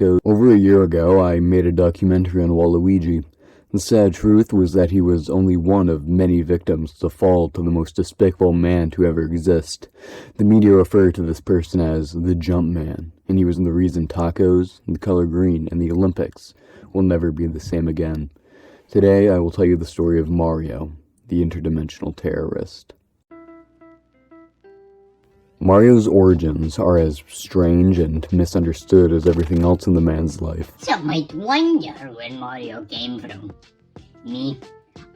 Over a year ago, I made a documentary on Waluigi. The sad truth was that he was only one of many victims to fall to the most despicable man to ever exist. The media referred to this person as the Jump Man, and he was the reason tacos, the color green, and the Olympics will never be the same again. Today, I will tell you the story of Mario, the interdimensional terrorist. Mario's origins are as strange and misunderstood as everything else in the man's life. Some might wonder where Mario came from. Me?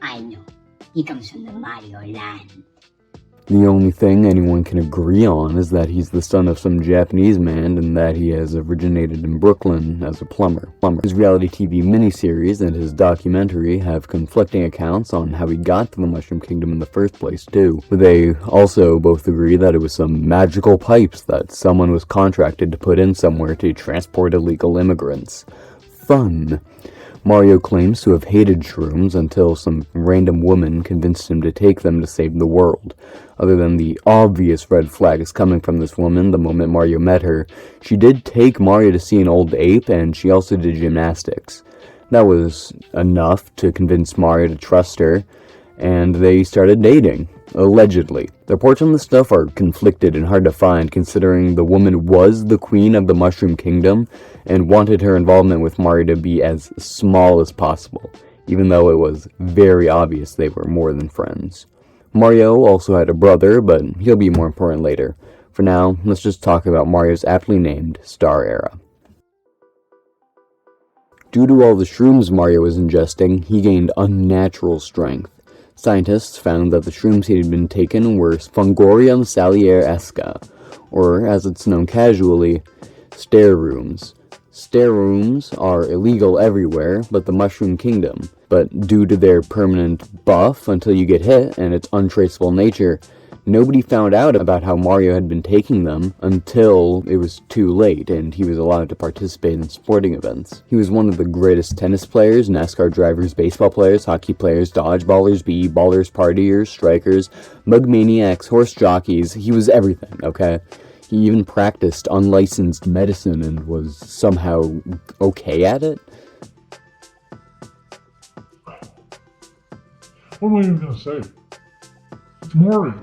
I know. He comes from the Mario land. The only thing anyone can agree on is that he's the son of some Japanese man and that he has originated in Brooklyn as a plumber. His reality TV miniseries and his documentary have conflicting accounts on how he got to the Mushroom Kingdom in the first place, too. But they also both agree that it was some magical pipes that someone was contracted to put in somewhere to transport illegal immigrants. Fun. Mario claims to have hated shrooms until some random woman convinced him to take them to save the world. Other than the obvious red flags coming from this woman the moment Mario met her, she did take Mario to see an old ape, and she also did gymnastics. That was enough to convince Mario to trust her, and they started dating. Allegedly. The reports on this stuff are conflicted and hard to find, considering the woman was the queen of the Mushroom Kingdom and wanted her involvement with Mario to be as small as possible, even though it was very obvious they were more than friends. Mario also had a brother, but he'll be more important later. For now, let's just talk about Mario's aptly named Star Era. Due to all the shrooms Mario was ingesting, he gained unnatural strength. Scientists found that the shrooms he had been taken were Fungorium saliaresca, or as it's known casually, stare rooms. Stare rooms are illegal everywhere but the Mushroom Kingdom, but due to their permanent buff until you get hit and its untraceable nature, nobody found out about how Mario had been taking them until it was too late and he was allowed to participate in sporting events. He was one of the greatest tennis players, NASCAR drivers, baseball players, hockey players, dodgeballers, b-ballers, partiers, strikers, mug maniacs, horse jockeys. He was everything, okay? He even practiced unlicensed medicine and was somehow okay at it. What am I even gonna say? It's Mario.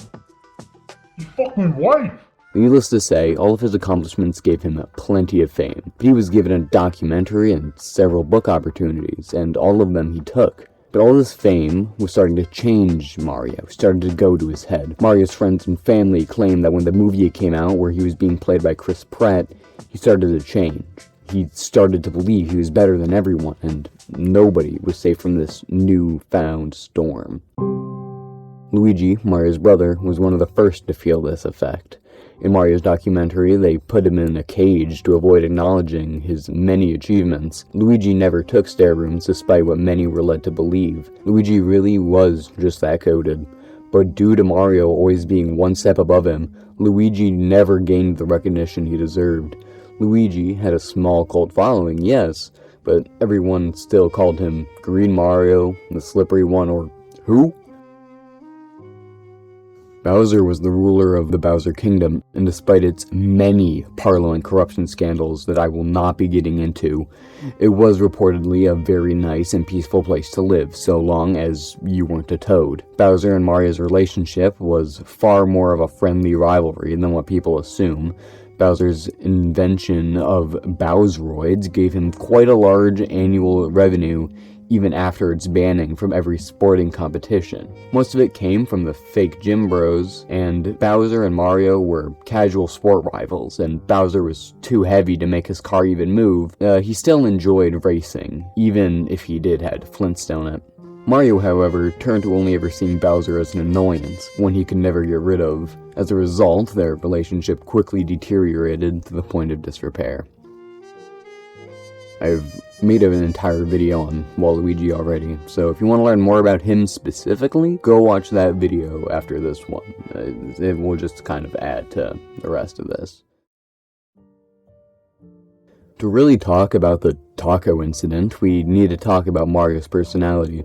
You fucked my wife! Needless to say, all of his accomplishments gave him plenty of fame, but he was given a documentary and several book opportunities, and all of them he took. But all this fame was starting to change Mario, started to go to his head. Mario's friends and family claimed that when the movie came out, where he was being played by Chris Pratt, he started to change. He started to believe he was better than everyone, and nobody was safe from this newfound storm. Luigi, Mario's brother, was one of the first to feel this effect. In Mario's documentary, they put him in a cage to avoid acknowledging his many achievements. Luigi never took stare rooms despite what many were led to believe. Luigi really was just that coded. But due to Mario always being one step above him, Luigi never gained the recognition he deserved. Luigi had a small cult following, yes, but everyone still called him Green Mario, the Slippery One, or who? Bowser was the ruler of the Bowser Kingdom, and despite its many parlor corruption scandals that I will not be getting into, it was reportedly a very nice and peaceful place to live, so long as you weren't a toad. Bowser and Mario's relationship was far more of a friendly rivalry than what people assume. Bowser's invention of Bowseroids gave him quite a large annual revenue even after its banning from every sporting competition. Most of it came from the fake gym bros, and Bowser and Mario were casual sport rivals, and Bowser was too heavy to make his car even move. He still enjoyed racing, even if he did have Flintstone it. Mario, however, turned to only ever seeing Bowser as an annoyance, one he could never get rid of. As a result, their relationship quickly deteriorated to the point of disrepair. I've made an entire video on Waluigi already, so if you want to learn more about him specifically, go watch that video after this one. It will just kind of add to the rest of this. To really talk about the taco incident, we need to talk about Mario's personality.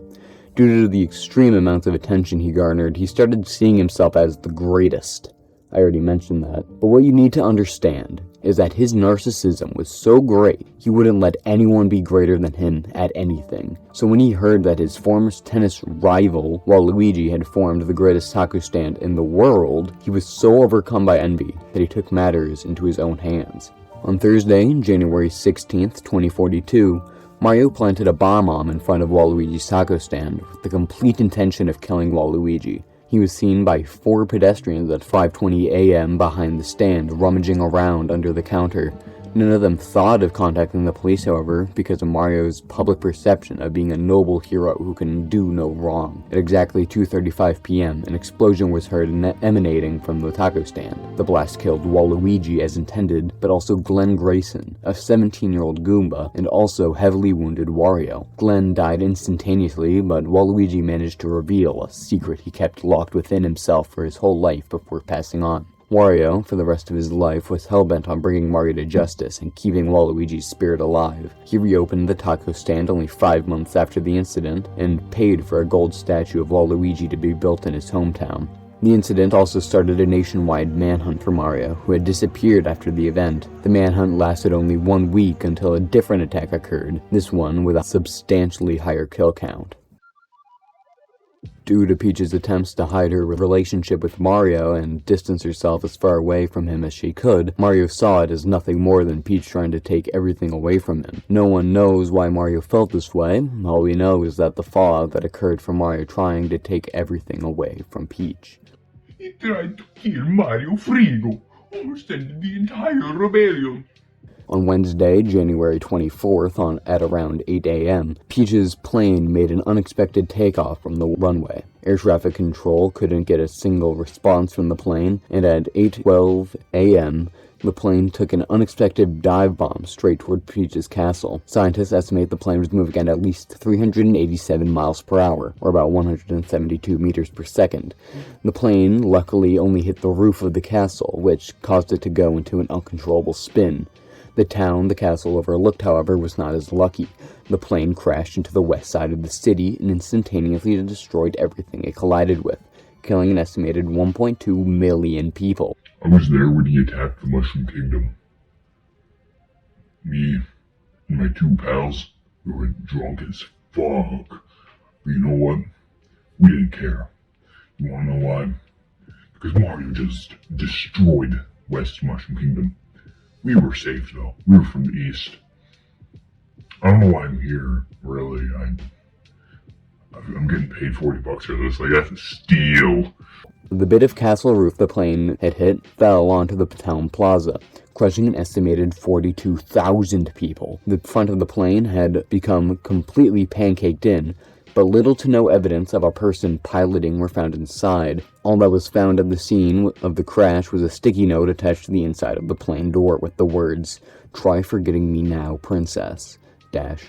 Due to the extreme amounts of attention he garnered, he started seeing himself as the greatest. I already mentioned that. But what you need to understand is that his narcissism was so great, he wouldn't let anyone be greater than him at anything. So when he heard that his former tennis rival, Waluigi, had formed the greatest taco stand in the world, he was so overcome by envy that he took matters into his own hands. On Thursday, January 16th, 2042, Mario planted a bomb in front of Waluigi's taco stand with the complete intention of killing Waluigi. He was seen by 4 pedestrians at 5:20 a.m. behind the stand, rummaging around under the counter. None of them thought of contacting the police, however, because of Mario's public perception of being a noble hero who can do no wrong. At exactly 2:35 p.m., an explosion was heard emanating from the taco stand. The blast killed Waluigi as intended, but also Glenn Grayson, a 17-year-old Goomba, and also heavily wounded Wario. Glenn died instantaneously, but Waluigi managed to reveal a secret he kept locked within himself for his whole life before passing on. Wario, for the rest of his life, was hellbent on bringing Mario to justice and keeping Waluigi's spirit alive. He reopened the taco stand only 5 months after the incident, and paid for a gold statue of Waluigi to be built in his hometown. The incident also started a nationwide manhunt for Mario, who had disappeared after the event. The manhunt lasted only 1 week until a different attack occurred, this one with a substantially higher kill count. Due to Peach's attempts to hide her relationship with Mario and distance herself as far away from him as she could, Mario saw it as nothing more than Peach trying to take everything away from him. No one knows why Mario felt this way. All we know is that the fallout that occurred from Mario trying to take everything away from Peach. He tried to kill Mario Frigo, almost ended the entire rebellion. On Wednesday, January 24th, at around 8 a.m., Peach's plane made an unexpected takeoff from the runway. Air traffic control couldn't get a single response from the plane, and at 8:12 a.m., the plane took an unexpected dive bomb straight toward Peach's castle. Scientists estimate the plane was moving at least 387 miles per hour, or about 172 meters per second. The plane luckily only hit the roof of the castle, which caused it to go into an uncontrollable spin. The town the castle overlooked, however, was not as lucky. The plane crashed into the west side of the city and instantaneously destroyed everything it collided with, killing an estimated 1.2 million people. I was there when he attacked the Mushroom Kingdom. Me and my 2 pals, we were drunk as fuck. But you know what? We didn't care. You wanna know why? Because Mario just destroyed West Mushroom Kingdom. We were safe though. We were from the east. I don't know why I'm here, really. I'm getting paid $40 for this. Like, that's a steal. The bit of castle roof the plane had hit fell onto the town plaza, crushing an estimated 42,000 people. The front of the plane had become completely pancaked in, but little to no evidence of a person piloting were found inside. All that was found at the scene of the crash was a sticky note attached to the inside of the plane door with the words, "Try forgetting me now, princess,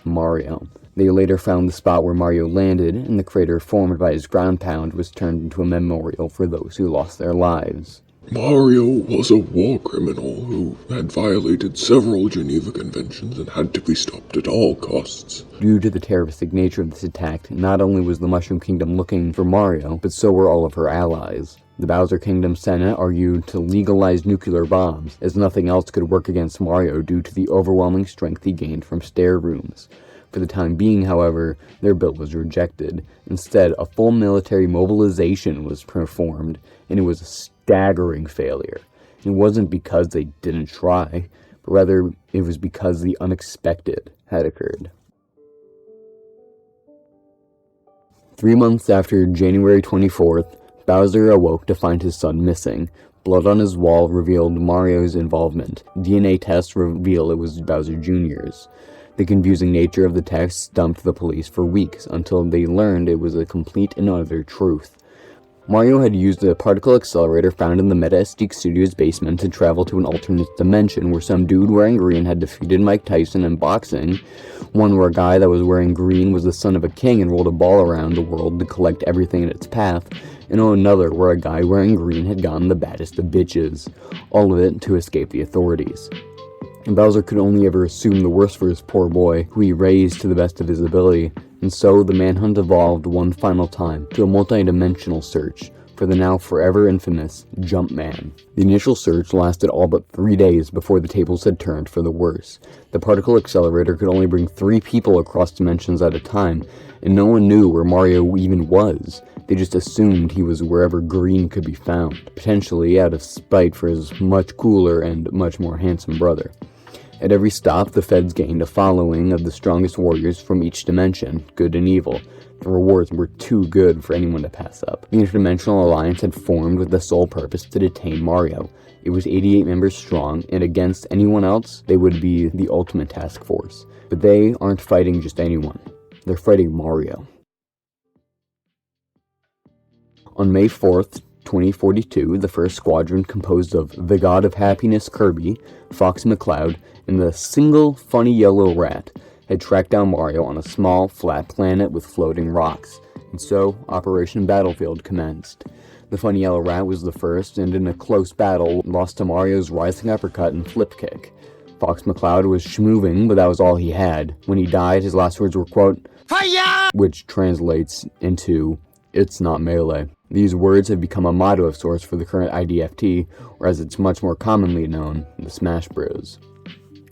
Mario." They later found the spot where Mario landed, and the crater formed by his ground pound was turned into a memorial for those who lost their lives. Mario was a war criminal who had violated several Geneva Conventions and had to be stopped at all costs. Due to the terroristic nature of this attack, not only was the Mushroom Kingdom looking for Mario, but so were all of her allies. The Bowser Kingdom Senate argued to legalize nuclear bombs, as nothing else could work against Mario due to the overwhelming strength he gained from stair rooms. For the time being, however, their bill was rejected. Instead, a full military mobilization was performed, and it was a staggering failure. It wasn't because they didn't try, but rather it was because the unexpected had occurred. 3 months after January 24th, Bowser awoke to find his son missing. Blood on his wall revealed Mario's involvement. DNA tests reveal it was Bowser Jr.'s. The confusing nature of the text stumped the police for weeks until they learned it was a complete and utter truth. Mario had used a particle accelerator found in the MetaStique Studios basement to travel to an alternate dimension where some dude wearing green had defeated Mike Tyson in boxing, one where a guy that was wearing green was the son of a king and rolled a ball around the world to collect everything in its path, and another where a guy wearing green had gotten the baddest of bitches, all of it to escape the authorities. And Bowser could only ever assume the worst for his poor boy, who he raised to the best of his ability, and so the manhunt evolved one final time to a multi-dimensional search for the now forever infamous Jumpman. The initial search lasted all but 3 days before the tables had turned for the worse. The particle accelerator could only bring 3 people across dimensions at a time, and no one knew where Mario even was. They just assumed he was wherever Green could be found, potentially out of spite for his much cooler and much more handsome brother. At every stop, the feds gained a following of the strongest warriors from each dimension, good and evil. The rewards were too good for anyone to pass up. The Interdimensional Alliance had formed with the sole purpose to detain Mario. It was 88 members strong, and against anyone else, they would be the ultimate task force. But they aren't fighting just anyone. They're fighting Mario. On May 4th, 2042, the first squadron, composed of the God of Happiness Kirby, Fox McCloud, and the single funny yellow rat, had tracked down Mario on a small, flat planet with floating rocks, and so Operation Battlefield commenced. The funny yellow rat was the first, and in a close battle, lost to Mario's rising uppercut and flip kick. Fox McCloud was schmoving, but that was all he had. When he died, his last words were, quote, "Fire!" which translates into, "It's not melee." These words have become a motto of sorts for the current IDFT, or as it's much more commonly known, the Smash Bros.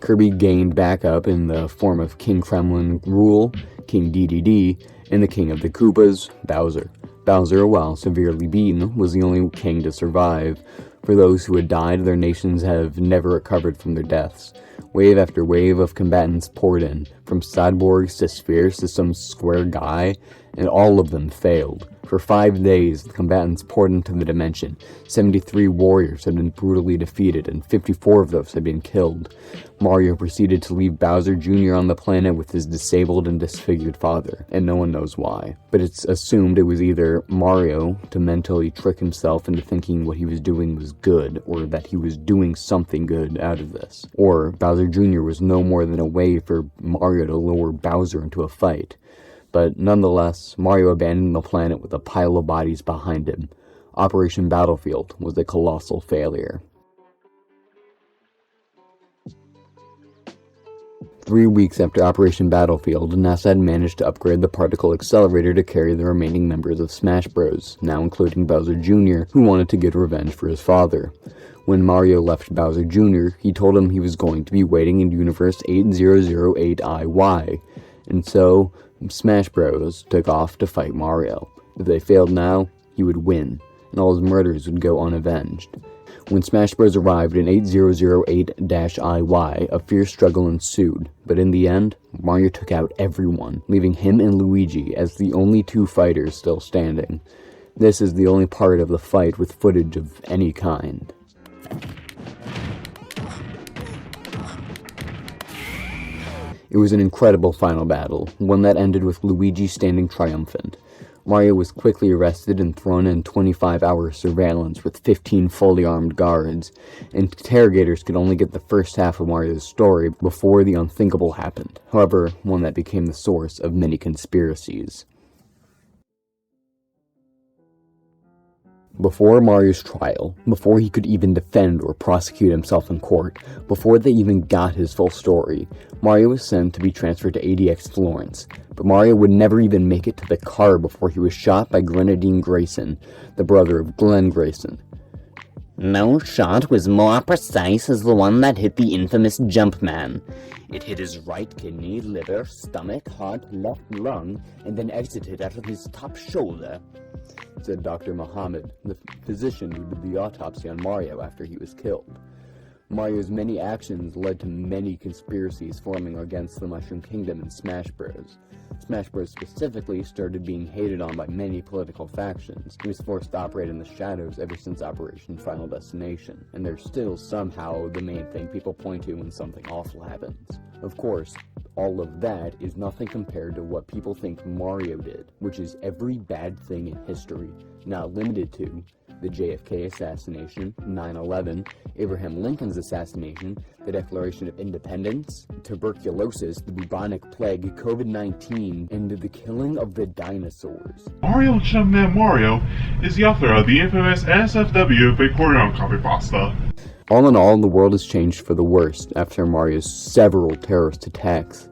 Kirby gained backup in the form of King Kremlin Rule, King DDD, and the King of the Koopas, Bowser. Bowser, while severely beaten, was the only king to survive. For those who had died, their nations have never recovered from their deaths. Wave after wave of combatants poured in, from cyborgs to spheres to some square guy, and all of them failed. For 5 days, the combatants poured into the dimension. 73 warriors had been brutally defeated, and 54 of those had been killed. Mario proceeded to leave Bowser Jr. on the planet with his disabled and disfigured father, and no one knows why. But it's assumed it was either Mario to mentally trick himself into thinking what he was doing was good, or that he was doing something good out of this. Or Bowser Jr. was no more than a way for Mario to lure Bowser into a fight. But nonetheless, Mario abandoned the planet with a pile of bodies behind him. Operation Battlefield was a colossal failure. 3 weeks after Operation Battlefield, NASA had managed to upgrade the particle accelerator to carry the remaining members of Smash Bros., now including Bowser Jr., who wanted to get revenge for his father. When Mario left Bowser Jr., he told him he was going to be waiting in Universe 8008IY, and so Smash Bros. Took off to fight Mario. If they failed now, he would win, and all his murders would go unavenged. When Smash Bros. Arrived in 8008-IY, a fierce struggle ensued, but in the end, Mario took out everyone, leaving him and Luigi as the only 2 fighters still standing. This is the only part of the fight with footage of any kind. It was an incredible final battle, one that ended with Luigi standing triumphant. Mario was quickly arrested and thrown in 25-hour surveillance with 15 fully armed guards. Interrogators could only get the first half of Mario's story before the unthinkable happened, however, one that became the source of many conspiracies. Before Mario's trial, before he could even defend or prosecute himself in court, before they even got his full story, Mario was sent to be transferred to ADX Florence. But Mario would never even make it to the car before he was shot by Grenadine Grayson, the brother of Glenn Grayson. No shot was more precise as the one that hit the infamous Jumpman. It hit his right kidney, liver, stomach, heart, left lung, and then exited out of his top shoulder, said Dr. Muhammad, the physician who did the autopsy on Mario after he was killed. Mario's many actions led to many conspiracies forming against the Mushroom Kingdom and Smash Bros. Smash Bros. Specifically started being hated on by many political factions. He was forced to operate in the shadows ever since Operation Final Destination, and they're still somehow the main thing people point to when something awful happens. Of course, all of that is nothing compared to what people think Mario did, which is every bad thing in history, not limited to the JFK assassination, 9/11, Abraham Lincoln's assassination, the Declaration of Independence, tuberculosis, the bubonic plague, COVID-19, and the killing of the dinosaurs. Mario Jumpman Mario is the author of the infamous SFW Vaporeon copypasta. All in all, the world has changed for the worst after Mario's several terrorist attacks.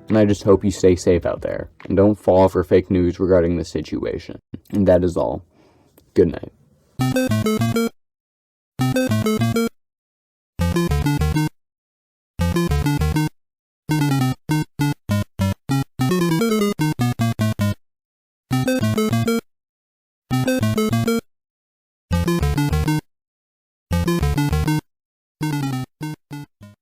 And I just hope you stay safe out there, and don't fall for fake news regarding the situation. And that is all. Good night.